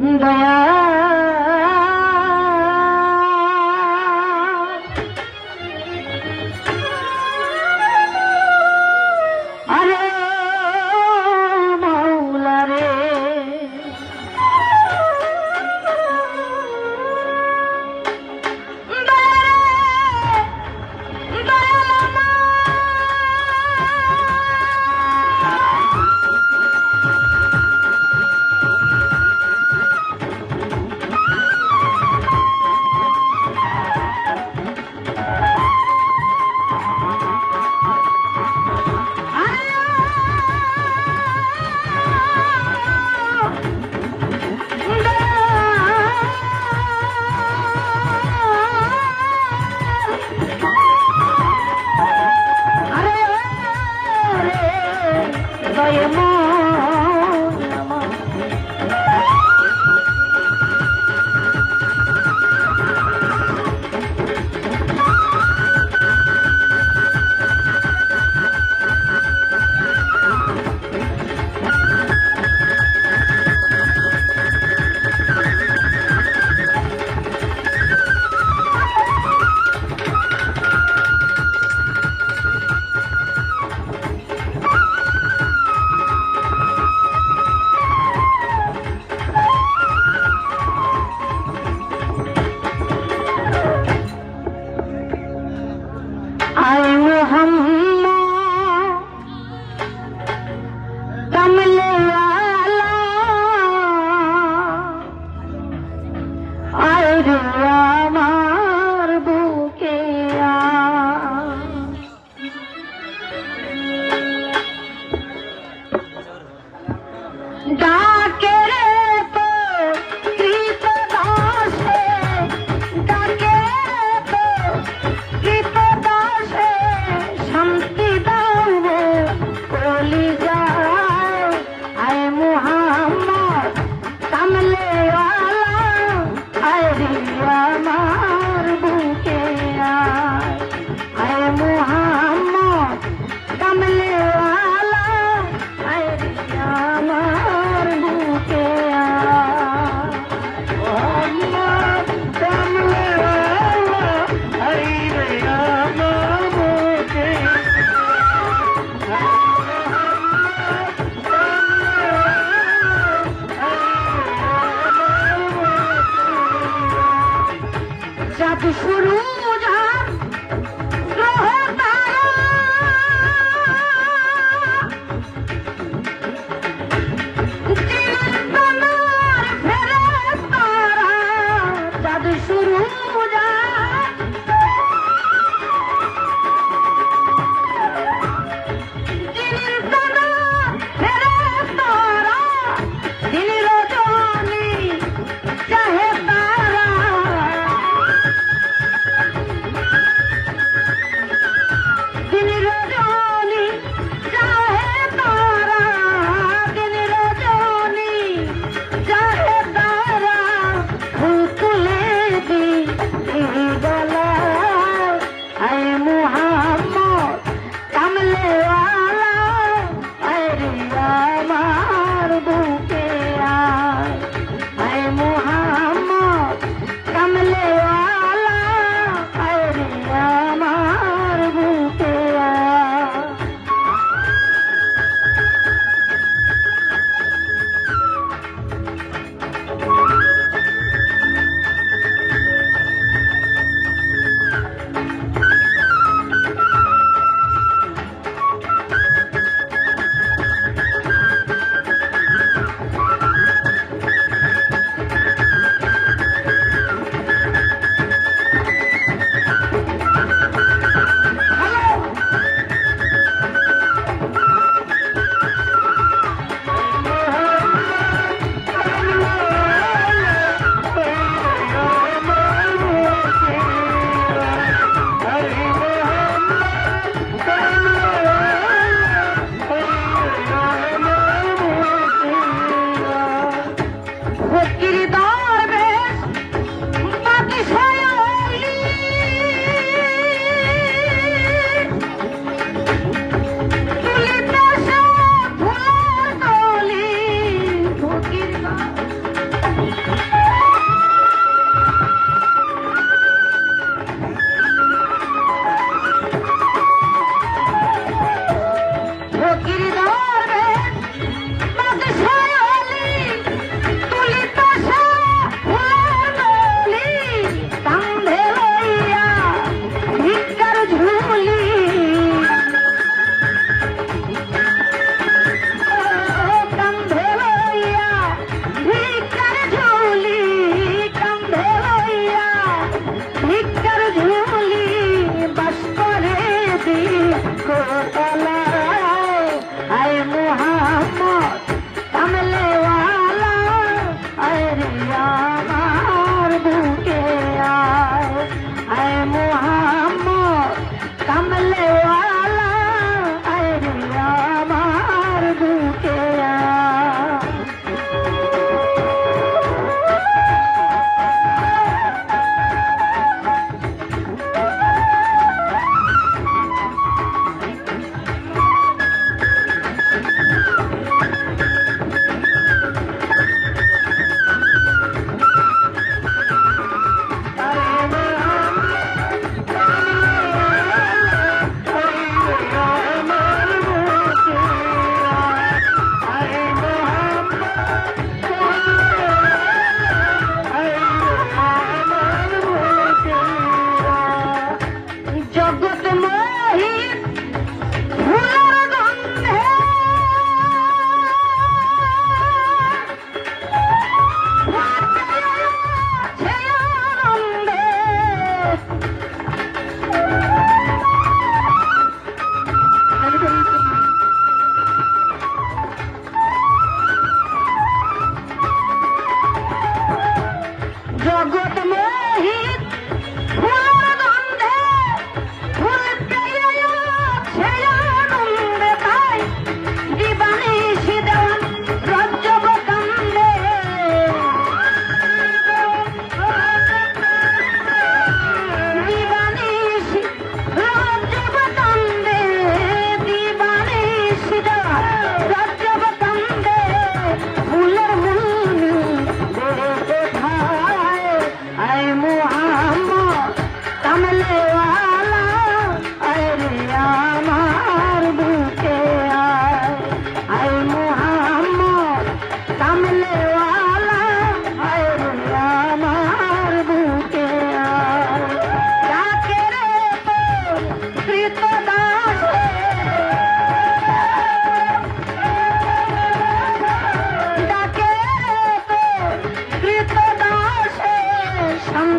দয়া আরে মাওলা রে শুরু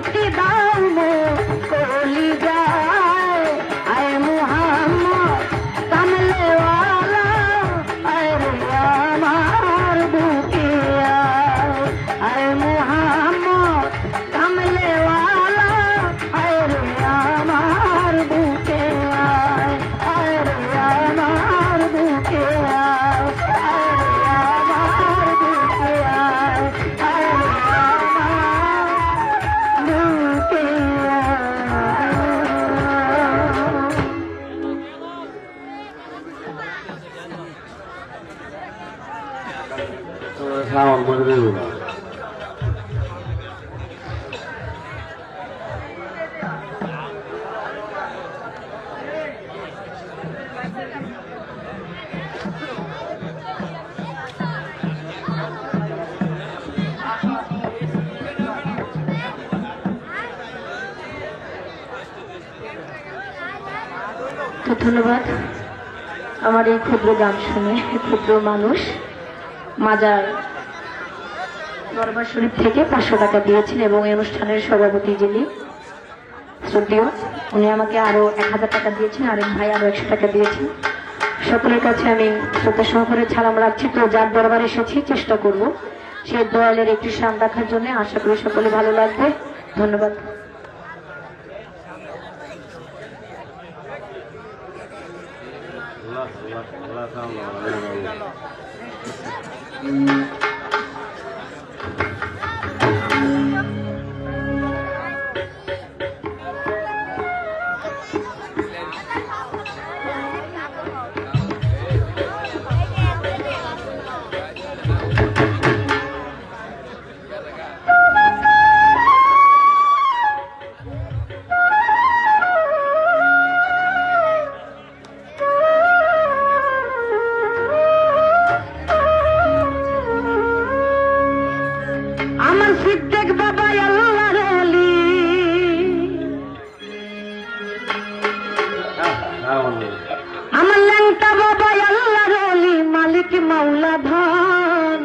মুক্তি দাও মো কলি যায় আয় মুহাম্মদ কামলে ওয়ালা আয় রে আমার বুকে আয় মুহাম্মদ কামলে ওয়ালা আয় রে আমার বুকে আয় রে আমার বুকে তো ধন্যবাদ আমার এই ক্ষুদ্র গান শুনে ক্ষুদ্র মানুষ মাজার দরবার শরীফ থেকে 500 টাকা দিয়েছেন এবং এই অনুষ্ঠানের সভাপতি যিনি শ্রদ্ধেয় উনি আমাকে আরো 1000 টাকা দিয়েছেন, আরেক ভাই আরো 100 টাকা দিয়েছেন। সকলের কাছে আমি শ্রদ্ধা সহকারে সালাম রাখছি। তো যার দরবারে এসেছি চেষ্টা করব সেই দয়ালের একটু শান রাখার জন্য। আশা করি সকলে ভালো লাগবে। ধন্যবাদ। আমার ল্যাংটা বাবা আল্লাহর ওলি মালিক মাওলা ধন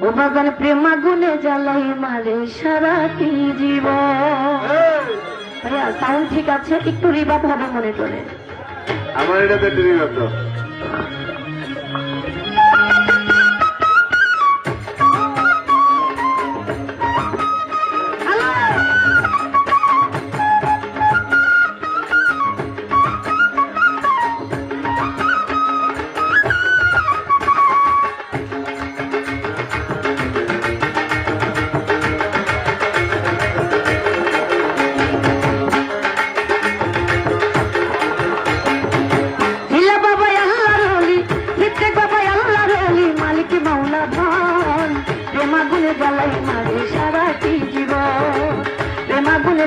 ও বাবার প্রেম আগুনে জ্বালাই মারে সারাটি জীবন। ভাইয়া সাউন্ড ঠিক আছে? একটু রিভাব হবে মনে করে। আমার এটাতে রিভাব দাও।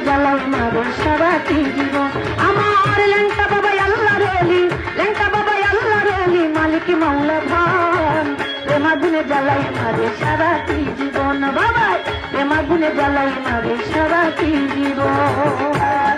জ্বালাই মারে সারাটি জীবন। আমার ল্যাংটা বাবা আল্লাহর ওলি, ল্যাংটা বাবা আল্লাহর ওলি মালিক মাওলা ধন প্রেম আগুনে জ্বালাই মারে সারাটি জীবন। বাবা প্রেম আগুনে জ্বালাই মারে সারাটি জীবন।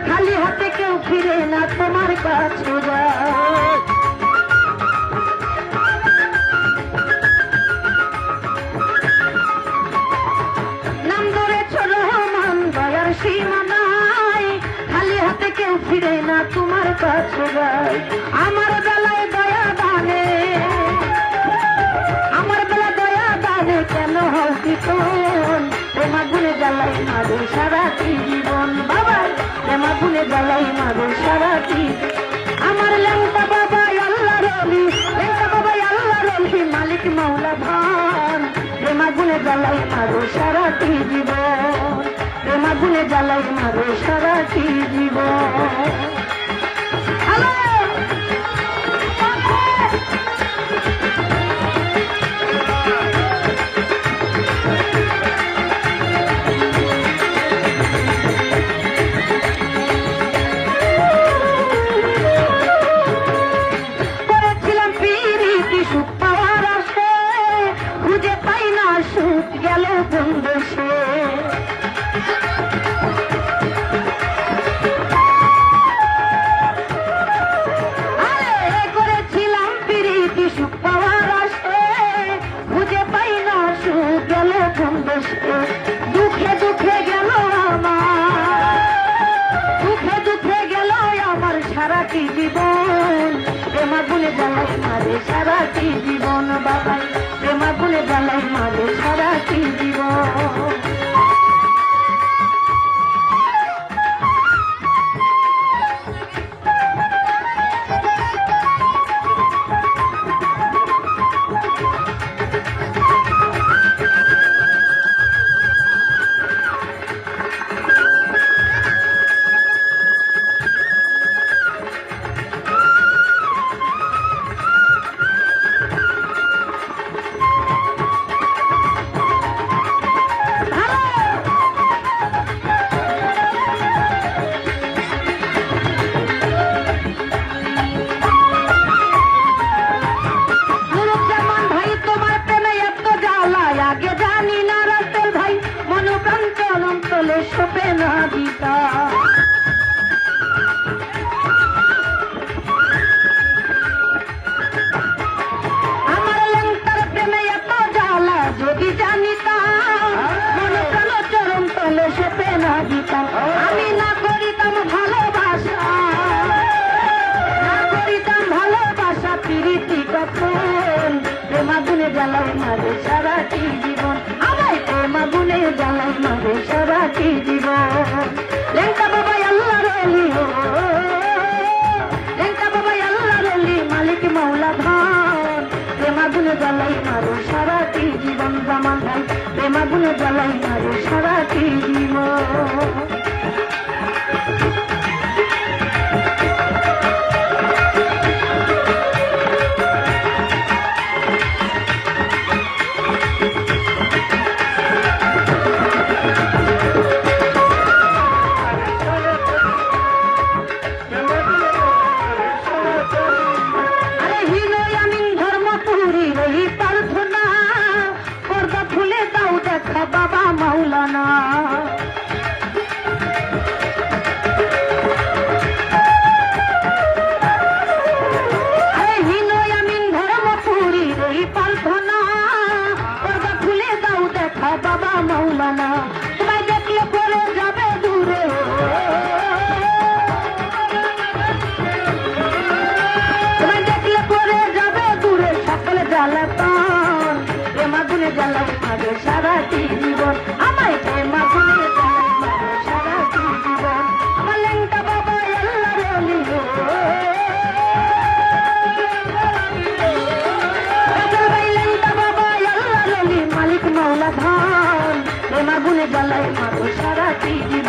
খালি হাতে কেউ ফিরে না তোমার কাছে নাম ধরেছ রহমান দয়ার সীমা নাই, খালি হাতে কেউ ফিরে না তোমার কাছে আমার বেলায় দয়া দানে, আমার বেলা দয়া দানে কেন হও কিতন প্রেমা গুনে জ্বালাই মারে সারাটি জীবন। বাবা প্রেমা গুনে জ্বালাই মারে সারাটি। আমার ল্যাংটা বাবা আল্লাহর ওলি, ল্যাংটা বাবা আল্লাহর ওলি মালিক মাওলা ধন প্রেমা গুনে জ্বালাই মারে সারাটি জীবন। প্রেমা গুনে জ্বালাই মারে সারাটি জীবন। হ্যালো সুখ গেল কোন দেশে। আরে করেছিলাম প্রীতি সুখ পাওয়ার আশে, খুঁজে পাই না সুখ গেল কোন দেশে। দুঃখে দুঃখে গেল আমার, দুঃখে দুঃখে গেল আমার সারাটি জীবন। প্রেমাগুনে জ্বালাই মারে সারাটি জীবন বাবাই, প্রেমাগুনে জ্বালাই মারে সারাটি জীবন। আমি না করিতাম ভালোবাসা, না করিতাম ভালোবাসা প্রীতি কখন। প্রেমাগুনে জ্বালাই মারে সারাটি জীবন, আমায় প্রেমাগুনে জ্বালাই মারে সারাটি জীবন। লেঙ্কা বাবাই আল্লাহ রলি, লেঙ্কা বাবাই আল্লাহ রলি, মালিক মৌলা ধন। প্রেমাগুনে জ্বালাই মারে সারাটি জীবন জামান ভাই, প্রেমাগুনে জ্বালাই মারে সারাটি জীবন। বাবা মাওলানা হিনয় আমিন ধর্মপুরী রই প্রার্থনা, পর্দা খুলে দাও দেখা বাবা মাওলানা। তোমায় দেখলে পরে যাবে দূরে, তোমায় দেখলে পরে যাবে দূরে সকলে জ্বালাতন। প্রেমাগুনে জ্বালাই মারে সারাটি জীবন, আমায় প্রেমাগুনে জ্বালাই মারে সারাটি জীবন। আমার লেঙ্কা বাবা আল্লাহ রলি, লেঙ্কা বাবা আল্লাহ রলি, মালিক মৌলা ধন। প্রেমাগুনে জ্বালাই মারে সারাটি জীবন।